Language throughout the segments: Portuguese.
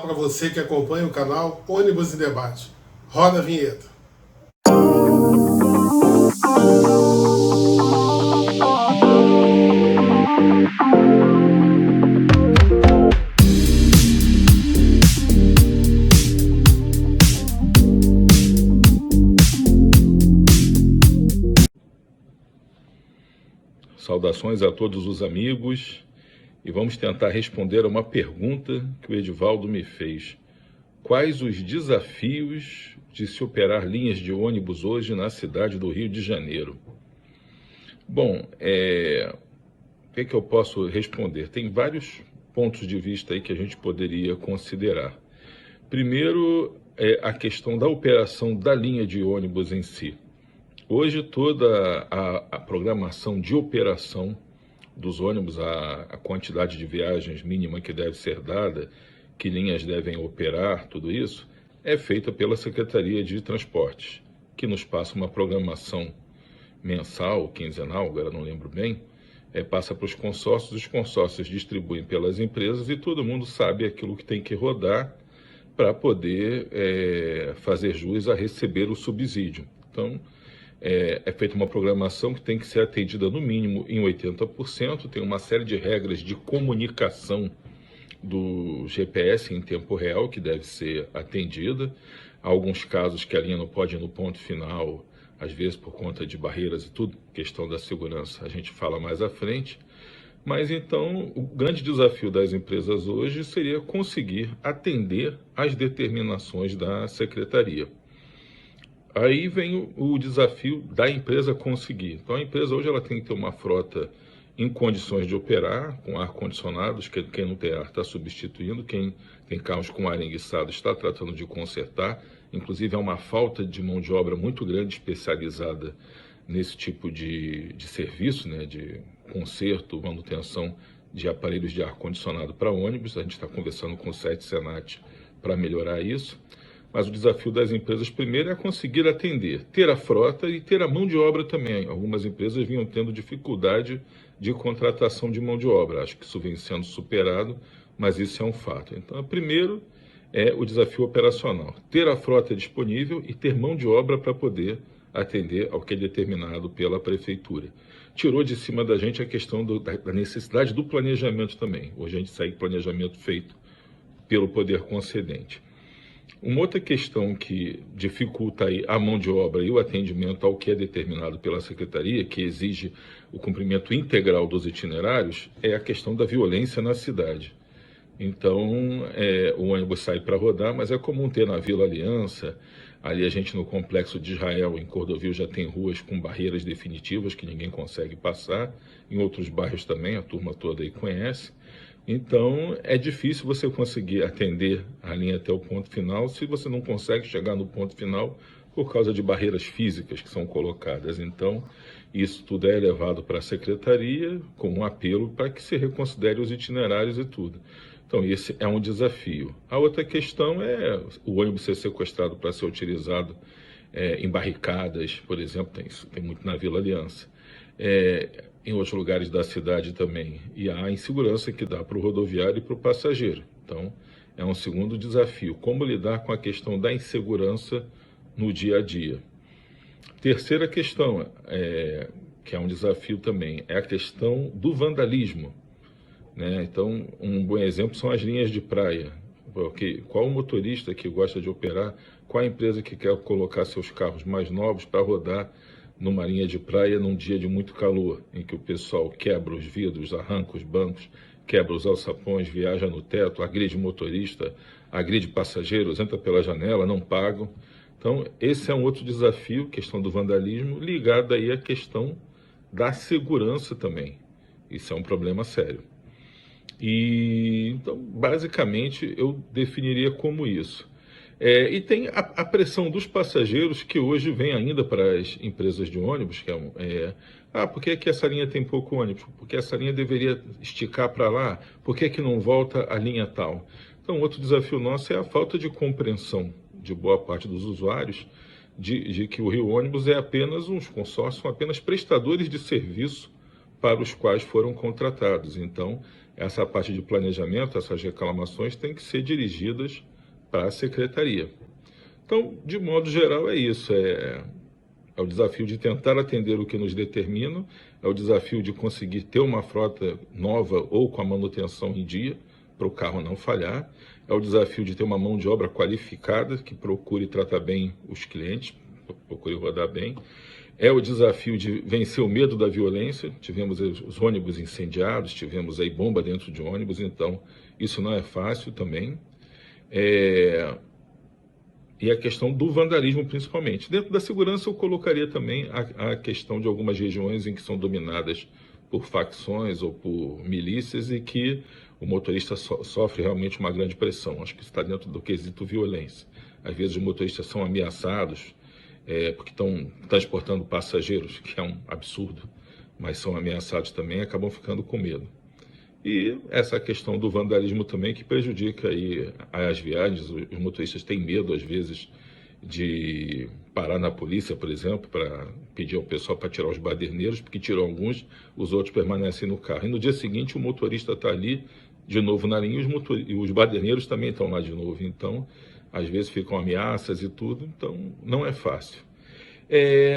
Para você que acompanha o canal Ônibus em Debate. Roda a vinheta. Saudações a todos os amigos e vamos tentar responder a uma pergunta que o Edivaldo me fez. Quais os desafios de se operar linhas de ônibus hoje na cidade do Rio de Janeiro? Bom, o que eu posso responder? Tem vários pontos de vista aí que a gente poderia considerar. Primeiro, a questão da operação da linha de ônibus em si. Hoje toda a programação de operação dos ônibus, a quantidade de viagens mínima que deve ser dada, que linhas devem operar, tudo isso, é feita pela Secretaria de Transportes, que nos passa uma programação mensal, quinzenal, agora não lembro bem, passa para os consórcios distribuem pelas empresas e todo mundo sabe aquilo que tem que rodar para poder fazer jus a receber o subsídio. Então, é feita uma programação que tem que ser atendida no mínimo em 80%, tem uma série de regras de comunicação do GPS em tempo real que deve ser atendida. Há alguns casos que a linha não pode ir no ponto final, às vezes por conta de barreiras e tudo, questão da segurança, a gente fala mais à frente. Mas então, o grande desafio das empresas hoje seria conseguir atender às determinações da Secretaria. Aí vem o desafio da empresa conseguir. Então a empresa hoje ela tem que ter uma frota em condições de operar, com ar-condicionados, quem não tem ar está substituindo, quem tem carros com ar enguiçado está tratando de consertar. Inclusive há uma falta de mão de obra muito grande especializada nesse tipo de serviço, né, de conserto, manutenção de aparelhos de ar-condicionado para ônibus. A gente está conversando com o SET Senat para melhorar isso. Mas o desafio das empresas primeiro é conseguir atender, ter a frota e ter a mão de obra também. Algumas empresas vinham tendo dificuldade de contratação de mão de obra. Acho que isso vem sendo superado, mas isso é um fato. Então, primeiro é o desafio operacional, ter a frota disponível e ter mão de obra para poder atender ao que é determinado pela prefeitura. Tirou de cima da gente a questão da necessidade do planejamento também. Hoje a gente segue planejamento feito pelo poder concedente. Uma outra questão que dificulta aí a mão de obra e o atendimento ao que é determinado pela Secretaria, que exige o cumprimento integral dos itinerários, é a questão da violência na cidade. Então, o ônibus sai para rodar, mas é comum ter na Vila Aliança, ali a gente no Complexo de Israel, em Cordovil, já tem ruas com barreiras definitivas que ninguém consegue passar, em outros bairros também, a turma toda aí conhece. Então, é difícil você conseguir atender a linha até o ponto final se você não consegue chegar no ponto final por causa de barreiras físicas que são colocadas. Então, isso tudo é levado para a Secretaria com um apelo para que se reconsidere os itinerários e tudo. Então, esse é um desafio. A outra questão é o ônibus ser sequestrado para ser utilizado em barricadas, por exemplo, tem muito na Vila Aliança. Em outros lugares da cidade também, e a insegurança que dá para o rodoviário e para o passageiro. Então, é um segundo desafio, como lidar com a questão da insegurança no dia a dia. Terceira questão, que é um desafio também, é a questão do vandalismo, né? Então, um bom exemplo são as linhas de praia. Porque qual o motorista que gosta de operar, qual a empresa que quer colocar seus carros mais novos para rodar numa linha de praia num dia de muito calor, em que o pessoal quebra os vidros, arranca os bancos, quebra os alçapões, viaja no teto, agride motorista, agride passageiros, entra pela janela, não pagam. Então, esse é um outro desafio, questão do vandalismo, ligado aí à questão da segurança também. Isso é um problema sério. E, então, basicamente, eu definiria como isso. E tem a pressão dos passageiros que hoje vem ainda para as empresas de ônibus, que por que essa linha tem pouco ônibus? Porque essa linha deveria esticar para lá? Por que não volta a linha tal? Então, outro desafio nosso é a falta de compreensão de boa parte dos usuários de que o Rio Ônibus é apenas uns consórcios, são apenas prestadores de serviço para os quais foram contratados. Então, essa parte de planejamento, essas reclamações têm que ser dirigidas para a secretaria. Então, de modo geral, é isso. É o desafio de tentar atender o que nos determina, é o desafio de conseguir ter uma frota nova ou com a manutenção em dia, para o carro não falhar, é o desafio de ter uma mão de obra qualificada, que procure tratar bem os clientes, procure rodar bem, é o desafio de vencer o medo da violência. Tivemos os ônibus incendiados, tivemos aí bomba dentro de ônibus, então isso não é fácil também. E a questão do vandalismo, principalmente. Dentro da segurança, eu colocaria também a questão de algumas regiões em que são dominadas por facções ou por milícias e que o motorista sofre realmente uma grande pressão. Acho que isso está dentro do quesito violência. Às vezes os motoristas são ameaçados porque estão transportando passageiros, que é um absurdo, mas são ameaçados também e acabam ficando com medo. E essa questão do vandalismo também, que prejudica aí as viagens. Os motoristas têm medo, às vezes, de parar na polícia, por exemplo, para pedir ao pessoal para tirar os baderneiros, porque tirou alguns, os outros permanecem no carro. E no dia seguinte o motorista está ali de novo na linha e os baderneiros também estão lá de novo. Então, às vezes ficam ameaças e tudo, então não é fácil.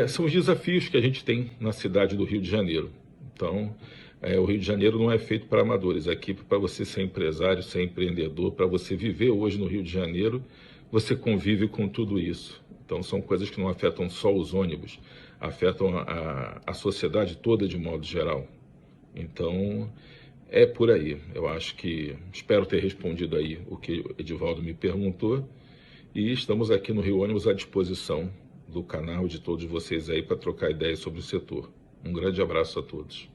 São os desafios que a gente tem na cidade do Rio de Janeiro. Então, o Rio de Janeiro não é feito para amadores. Aqui, para você ser empresário, ser empreendedor, para você viver hoje no Rio de Janeiro, você convive com tudo isso. Então, são coisas que não afetam só os ônibus, afetam a sociedade toda de modo geral. Então, é por aí. Eu acho que, espero ter respondido aí o que o Edivaldo me perguntou, e estamos aqui no Rio Ônibus à disposição do canal de todos vocês aí para trocar ideias sobre o setor. Um grande abraço a todos.